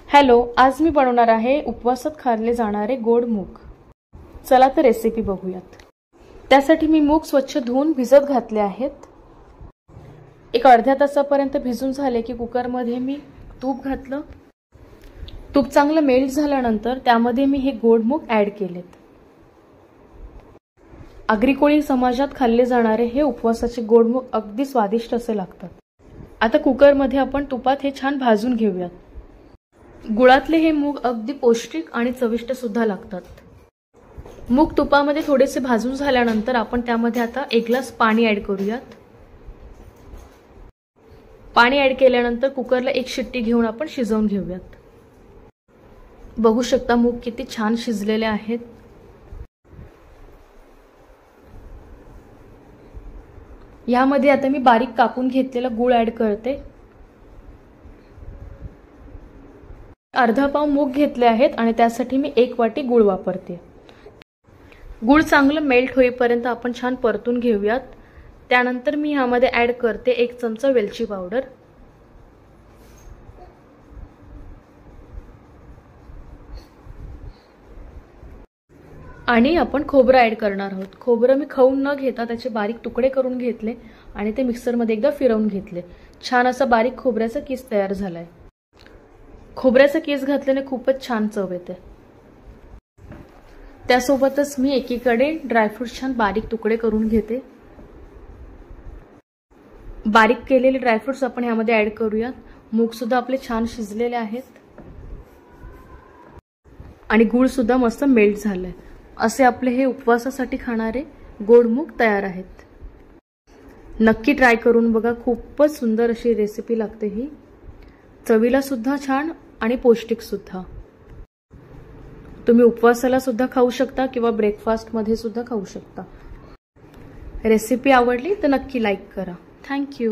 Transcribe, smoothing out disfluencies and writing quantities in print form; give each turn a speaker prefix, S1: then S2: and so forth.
S1: Hello, आज मी बनवणार आहे उपवासात खाल्ले जाणारे गोड मूग। चला तर रेसिपी बघूयात। त्यासाठी मी मूग स्वच्छ धुवून भिजत घातले आहेत। एक अर्ध्या तासापर्यंत भिजून झाले की कुकरमध्ये मी तूप घातलं। तूप चांगलं मेल्ट झाल्यानंतर त्यामध्ये मी हे गोड मूग ऍड केलेत। आगरी कोळी समाजात खाल्ले जाणारे हे उपवासाचे गोड मूग अगदी स्वादिष्ट असे लागतात। आता कुकरमध्ये आपण तुपात हे छान भाजून घेऊयात। गुळातले हे मूग अगदी पौष्टिक आणि चविष्ट सुद्धा लागतात। मूग तुपामध्ये थोडेसे भाजून झाल्यानंतर आपण त्यामध्ये आता 1 ग्लास पाणी ऍड करूयात। पाणी ऍड केल्यानंतर कुकरला 1 शिट्टी घेऊन आपण शिजवून घेऊयात। बघू शकता मूग किती छान शिजलेले आहेत। यामध्ये आता मी बारीक कापून घेतलेला गूळ ऍड करते। अर्धा पाव मूग घेतले आहेत आणि त्यासाठी मी 1 वाटी गूळ वापरते। गूळ चांगलं मेल्ट होईपर्यंत आपण छान परतून घेऊयात। त्यानंतर मी यामध्ये ऍड करते 1 चमचा वेलची पावडर आणि आपण खोबरं ऍड करणार आहोत। खोबरं मी खवून न घेता त्याचे बारीक तुकडे करून घेतले आणि ते मिक्सरमध्ये एकदा फिरवून घेतले। छान असा बारीक खोबऱ्याचा किस तयार झालाय। खोबऱ्याचा किस घातल्याने खूपच छान चव येते। त्यासोबतच मी एकीकडे ड्रायफ्रूट्स छान बारीक तुकडे करून घेते। बारीक केलेले ड्रायफ्रूट्स आपण यामध्ये ऍड करूयात। मूग सुद्धा आपले छान शिजलेले आहेत आणि गूळ सुद्धा मस्त मेल्ट झालाय। असे आपले हे उपवासासाठी खाणारे गोड मूग तयार आहेत। नक्की ट्राय करून बघा, खूपच सुंदर अशी रेसिपी लागते ही। चवीला सुद्धा छान आणि पौष्टिक सुद्धा। तुम्ही उपवासाला सुद्धा खाऊ शकता किंवा ब्रेकफास्ट मध्ये सुद्धा खाऊ शकता। रेसिपी आवडली तर नक्की लाईक करा। Thank you.